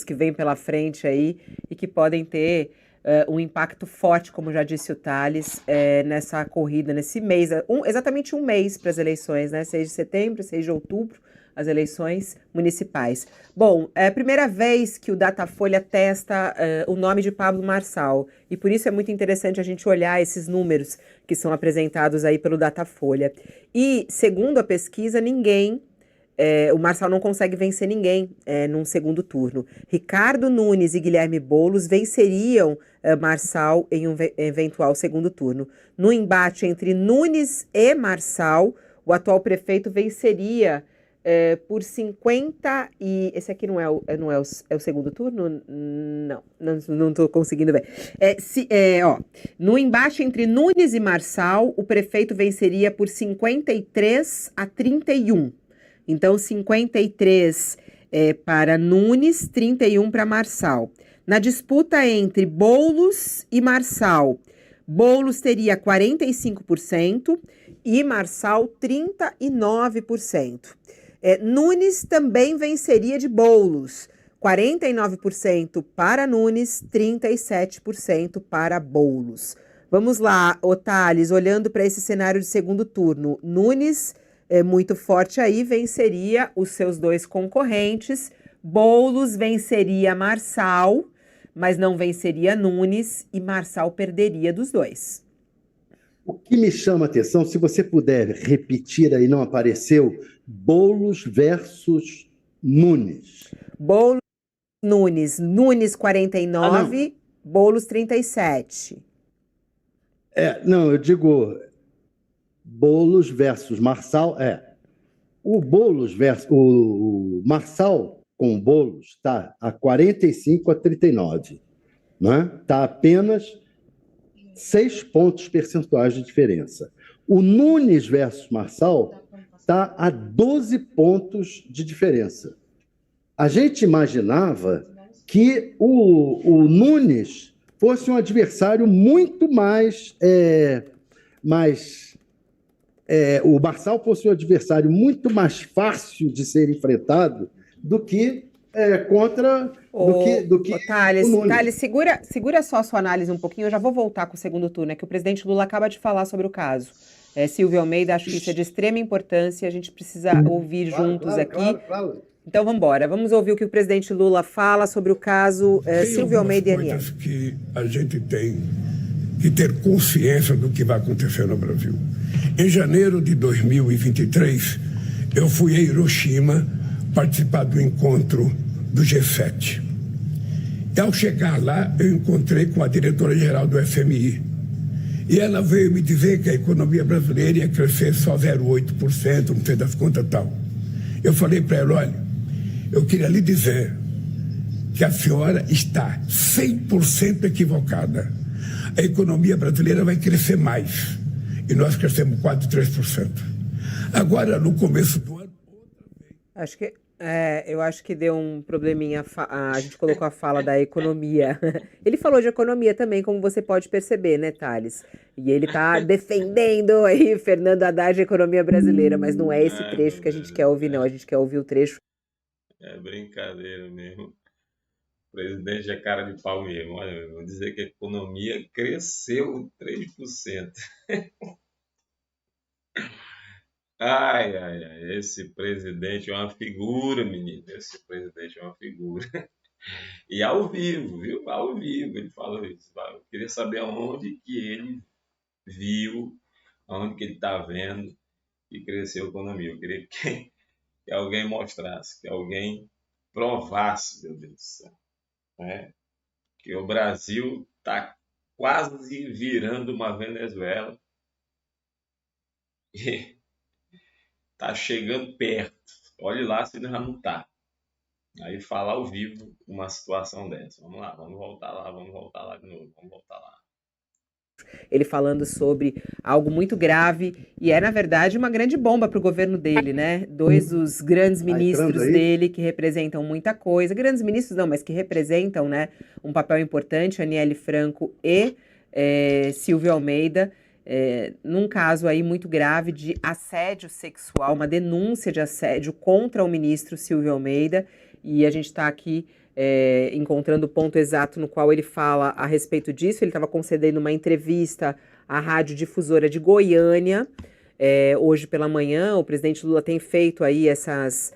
que vêm pela frente aí e que podem ter um impacto forte, como já disse o Thales, nessa corrida, nesse mês, exatamente um mês para as eleições, né? 6 de setembro, 6 de outubro, as eleições municipais. Bom, é a primeira vez que o Datafolha testa o nome de Pablo Marçal, e por isso é muito interessante a gente olhar esses números que são apresentados aí pelo Datafolha. E, segundo a pesquisa, o Marçal não consegue vencer ninguém num segundo turno. Ricardo Nunes e Guilherme Boulos venceriam Marçal em um eventual segundo turno. No embate entre Nunes e Marçal, o atual prefeito venceria por 50 e... Esse aqui não é o segundo turno? Não estou conseguindo ver. No embate entre Nunes e Marçal, o prefeito venceria por 53-31. Então, 53 para Nunes, 31 para Marçal. Na disputa entre Boulos e Marçal, Boulos teria 45% e Marçal 39%. Nunes também venceria de Boulos, 49% para Nunes, 37% para Boulos. Vamos lá, Thales, olhando para esse cenário de segundo turno, Nunes muito forte aí, venceria os seus dois concorrentes. Boulos venceria Marçal, mas não venceria Nunes, e Marçal perderia dos dois. O que me chama a atenção, se você puder repetir aí, não apareceu, Boulos versus Nunes. Boulos, Nunes 49, Boulos 37. Não, eu digo Boulos versus Marçal, o Boulos versus o Marçal com o Boulos está a 45-39, né? Está apenas 6 pontos percentuais de diferença. O Nunes versus Marçal está a 12 pontos de diferença. A gente imaginava que o Nunes fosse um adversário muito o Marçal fosse um adversário muito mais fácil de ser enfrentado do que contra do que Thales, o Nunes. Thales, segura só a sua análise um pouquinho, eu já vou voltar com o segundo turno, que o presidente Lula acaba de falar sobre o caso. Silvio Almeida, acho que isso é de extrema importância, a gente precisa ouvir juntos aqui. Claro. Então vamos embora, vamos ouvir o que o presidente Lula fala sobre o caso Silvio Almeida e Aniele. Tem coisas que a gente tem que ter consciência do que vai acontecer no Brasil. Em janeiro de 2023, eu fui a Hiroshima participar do encontro do G7. E ao chegar lá, eu encontrei com a diretora-geral do FMI. E ela veio me dizer que a economia brasileira ia crescer só 0,8%, não sei das contas tal. Eu falei para ela, olha, eu queria lhe dizer que a senhora está 100% equivocada. A economia brasileira vai crescer mais. E nós crescemos quase 3%. Agora, no começo do ano... Eu acho que deu um probleminha, a gente colocou a fala da economia. Ele falou de economia também, como você pode perceber, né, Thales? E ele tá defendendo aí Fernando Haddad e a economia brasileira, mas não é esse trecho que a gente quer ouvir, não. A gente quer ouvir o trecho. É brincadeira mesmo. O presidente é cara de pau mesmo. Olha, vou dizer que a economia cresceu 3%. Ai, esse presidente é uma figura, menino. Esse presidente é uma figura. E ao vivo, viu? Ao vivo ele falou isso. Eu queria saber aonde que ele viu, aonde que ele está vendo que cresceu a economia. Eu queria que alguém mostrasse, que alguém provasse, meu Deus do céu. Que o Brasil está quase virando uma Venezuela. E tá chegando perto. Olhe lá se já não tá. Aí fala ao vivo uma situação dessa. Vamos lá, vamos voltar lá de novo, vamos voltar lá. Ele falando sobre algo muito grave e na verdade, uma grande bomba para o governo dele, né? Dois dos grandes ministros dele que representam muita coisa. Grandes ministros não, mas que representam, né, um papel importante, Aniele Franco e Silvio Almeida. Num caso aí muito grave de assédio sexual, uma denúncia de assédio contra o ministro Silvio Almeida, e a gente está aqui encontrando o ponto exato no qual ele fala a respeito disso. Ele estava concedendo uma entrevista à Rádio Difusora de Goiânia. Hoje pela manhã, o presidente Lula tem feito aí essas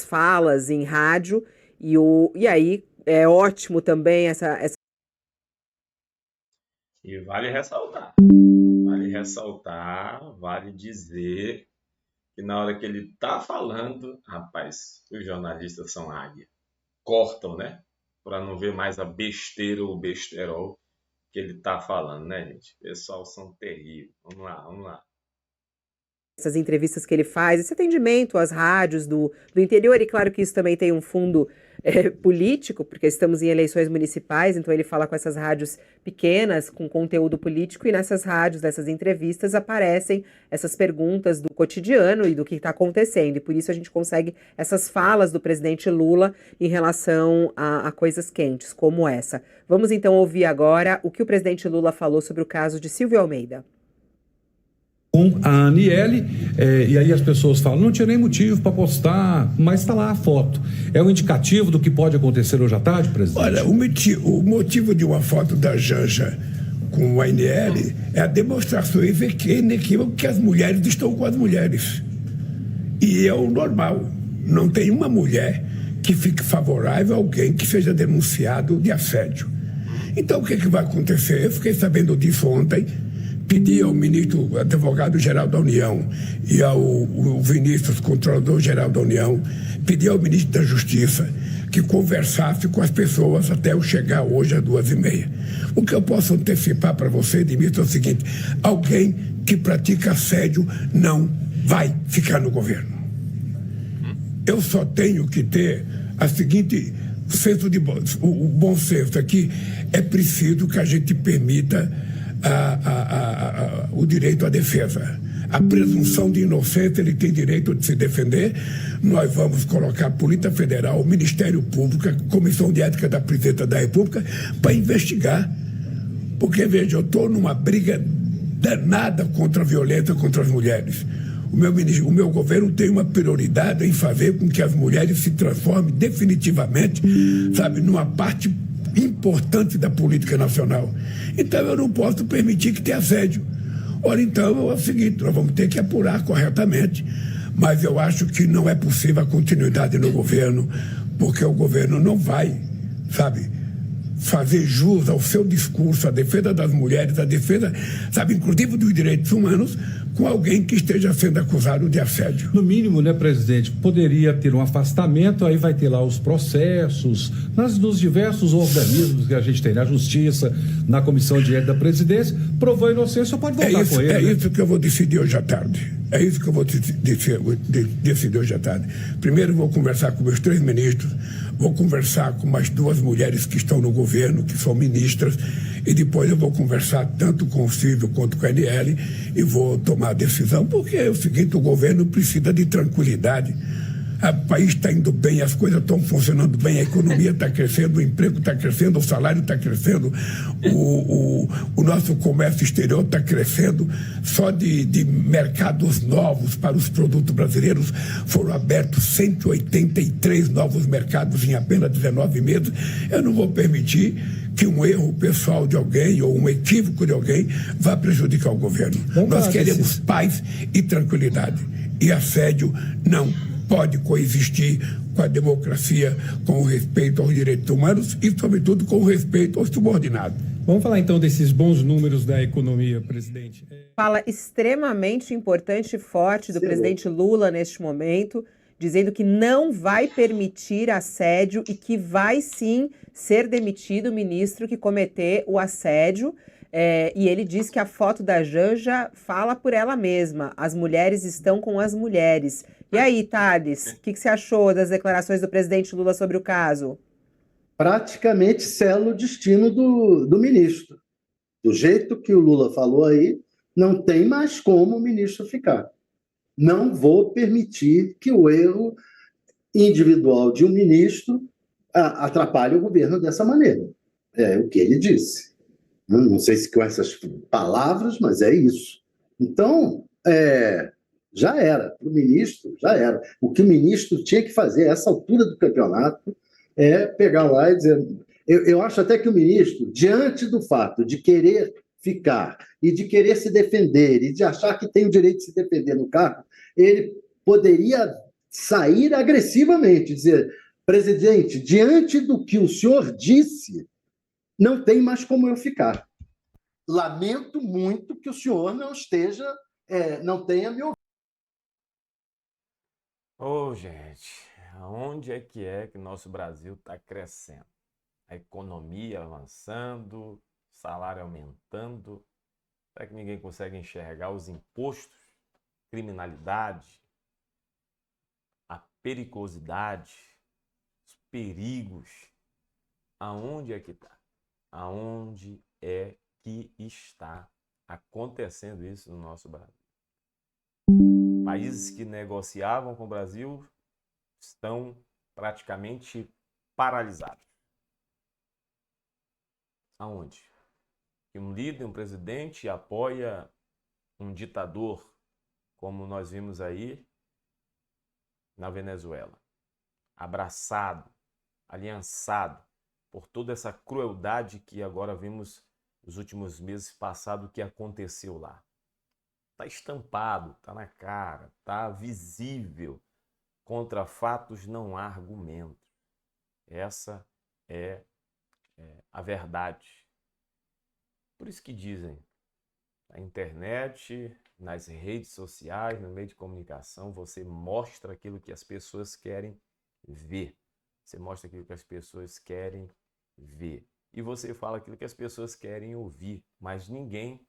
falas em rádio, e aí é ótimo também essa... E vale ressaltar, vale dizer que na hora que ele tá falando, rapaz, os jornalistas são águia. Cortam, né? Para não ver mais a besteira ou besterol que ele tá falando, né, gente? Pessoal, são terríveis. Vamos lá. Essas entrevistas que ele faz, esse atendimento às rádios do interior, e claro que isso também tem um fundo político, porque estamos em eleições municipais, então ele fala com essas rádios pequenas, com conteúdo político, e nessas rádios, nessas entrevistas, aparecem essas perguntas do cotidiano e do que está acontecendo, e por isso a gente consegue essas falas do presidente Lula em relação a coisas quentes, como essa. Vamos então ouvir agora o que o presidente Lula falou sobre o caso de Silvio Almeida. Com a Aniele, e aí as pessoas falam, não tinha nem motivo para postar, mas está lá a foto. É um indicativo do que pode acontecer hoje à tarde, presidente? Olha, o motivo de uma foto da Janja com a Aniele é a demonstração inequívoca que as mulheres estão com as mulheres. E é o normal. Não tem uma mulher que fique favorável a alguém que seja denunciado de assédio. Então, o que vai acontecer? Eu fiquei sabendo disso ontem. Pedi ao ministro advogado-geral da União e ao Vinícius, controlador-geral da União, pedi ao ministro da Justiça que conversasse com as pessoas até eu chegar hoje às 2h30. O que eu posso antecipar para você, Dimitri, é o seguinte: alguém que pratica assédio não vai ficar no governo. Eu só tenho que ter a seguinte senso de o bom senso aqui. É preciso que a gente permita o direito à defesa. A presunção de inocência, ele tem direito de se defender. Nós vamos colocar a Polícia Federal, o Ministério Público, a Comissão de Ética da Presidência da República para investigar. Porque, veja, eu estou numa briga danada contra a violência contra as mulheres. O meu governo tem uma prioridade em fazer com que as mulheres se transformem definitivamente, sabe, numa parte importante da política nacional. Então eu não posso permitir que tenha assédio. Ora, então é o seguinte, nós vamos ter que apurar corretamente, mas eu acho que não é possível a continuidade no governo, porque o governo não vai, sabe, fazer jus ao seu discurso, a defesa das mulheres, a defesa, sabe, inclusive dos direitos humanos, com alguém que esteja sendo acusado de assédio. No mínimo, né, presidente, poderia ter um afastamento, aí vai ter lá os processos, nos diversos organismos que a gente tem, na Justiça, na Comissão de Ética da Presidência, provou a inocência, pode voltar com ele. Isso que eu vou decidir hoje à tarde. É isso que eu vou decidir hoje à tarde. Primeiro vou conversar com meus 3 ministros, vou conversar com mais 2 mulheres que estão no governo, que são ministras, e depois eu vou conversar tanto com o Silvio quanto com a Aniele e vou tomar a decisão, porque é o seguinte, o governo precisa de tranquilidade. O país está indo bem, as coisas estão funcionando bem, a economia está crescendo, o emprego está crescendo, o salário está crescendo, o nosso comércio exterior está crescendo. Só de mercados novos para os produtos brasileiros foram abertos 183 novos mercados em apenas 19 meses. Eu não vou permitir que um erro pessoal de alguém ou um equívoco de alguém vá prejudicar o governo. Nós queremos paz e tranquilidade. E assédio não pode coexistir com a democracia, com o respeito aos direitos humanos e, sobretudo, com o respeito aos subordinados. Vamos falar, então, desses bons números da economia, presidente. Fala extremamente importante e forte do presidente Lula neste momento, dizendo que não vai permitir assédio e que vai, sim, ser demitido o ministro que cometer o assédio. E ele diz que a foto da Janja fala por ela mesma. As mulheres estão com as mulheres. E aí, Thales, o que você achou das declarações do presidente Lula sobre o caso? Praticamente sela o destino do ministro. Do jeito que o Lula falou aí, não tem mais como o ministro ficar. Não vou permitir que o erro individual de um ministro atrapalhe o governo dessa maneira. É o que ele disse. Não sei se com essas palavras, mas é isso. Então, já era. Para o ministro, já era. O que o ministro tinha que fazer a essa altura do campeonato é pegar lá e dizer. Eu acho até que o ministro, diante do fato de querer ficar e de querer se defender e de achar que tem o direito de se defender no cargo, ele poderia sair agressivamente, dizer: presidente, diante do que o senhor disse, não tem mais como eu ficar. Lamento muito que o senhor não tenha me ouvido. Ô, gente, aonde é que nosso Brasil está crescendo? A economia avançando, salário aumentando. Será que ninguém consegue enxergar os impostos, criminalidade, a periculosidade, os perigos? Aonde é que está? Aonde é que está acontecendo isso no nosso Brasil? Países que negociavam com o Brasil estão praticamente paralisados. Aonde? Que um líder, um presidente apoia um ditador, como nós vimos aí na Venezuela, abraçado, aliançado por toda essa crueldade que agora vimos nos últimos meses passados que aconteceu lá. Está estampado, está na cara, está visível. Contra fatos não há argumento. Essa é a verdade. Por isso que dizem, na internet, nas redes sociais, no meio de comunicação, você mostra aquilo que as pessoas querem ver. Você mostra aquilo que as pessoas querem ver. E você fala aquilo que as pessoas querem ouvir, mas ninguém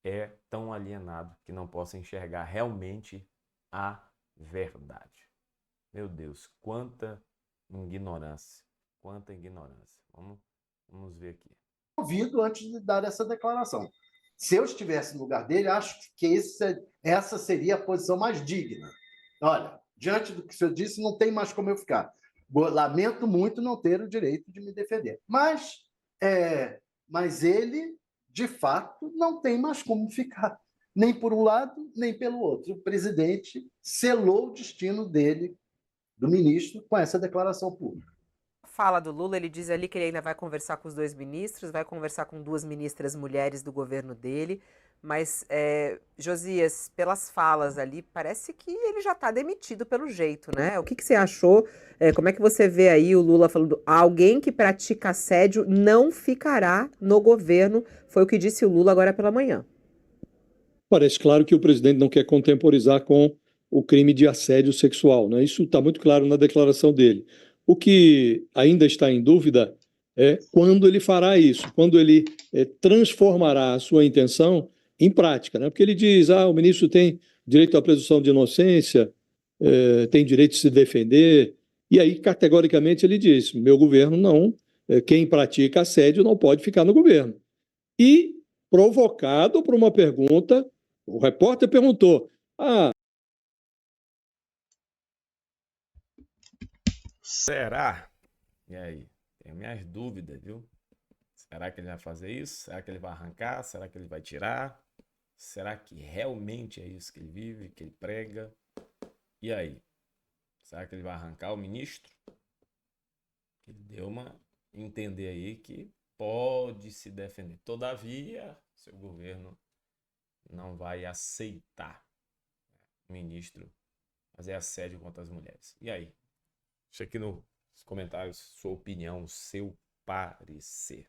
é tão alienado que não possa enxergar realmente a verdade. Meu Deus, quanta ignorância, quanta ignorância. Vamos ver aqui. Ouvido antes de dar essa declaração. Se eu estivesse no lugar dele, acho que essa seria a posição mais digna. Olha, diante do que o senhor disse, não tem mais como eu ficar. Lamento muito não ter o direito de me defender. Mas ele, de fato, não tem mais como ficar. Nem por um lado, nem pelo outro. O presidente selou o destino dele, do ministro, com essa declaração pública. Fala do Lula, ele diz ali que ele ainda vai conversar com os dois ministros, vai conversar com duas ministras mulheres do governo dele, mas, Josias, pelas falas ali, parece que ele já está demitido pelo jeito, né? O que você achou? Como é que você vê aí o Lula falando, alguém que pratica assédio não ficará no governo, foi o que disse o Lula agora pela manhã. Parece claro que o presidente não quer contemporizar com o crime de assédio sexual, né? Isso está muito claro na declaração dele. O que ainda está em dúvida é quando ele fará isso, quando ele transformará a sua intenção em prática, né? Porque ele diz, o ministro tem direito à presunção de inocência, tem direito de se defender, e aí categoricamente ele diz, meu governo não, quem pratica assédio não pode ficar no governo. E, provocado por uma pergunta, o repórter perguntou, será? E aí? Tenho minhas dúvidas, viu? Será que ele vai fazer isso? Será que ele vai arrancar? Será que ele vai tirar? Será que realmente é isso que ele vive, que ele prega? E aí? Será que ele vai arrancar o ministro? Ele deu uma entender aí que pode se defender. Todavia, seu governo não vai aceitar o ministro fazer assédio contra as mulheres. E aí? Deixa aqui nos comentários sua opinião, seu parecer.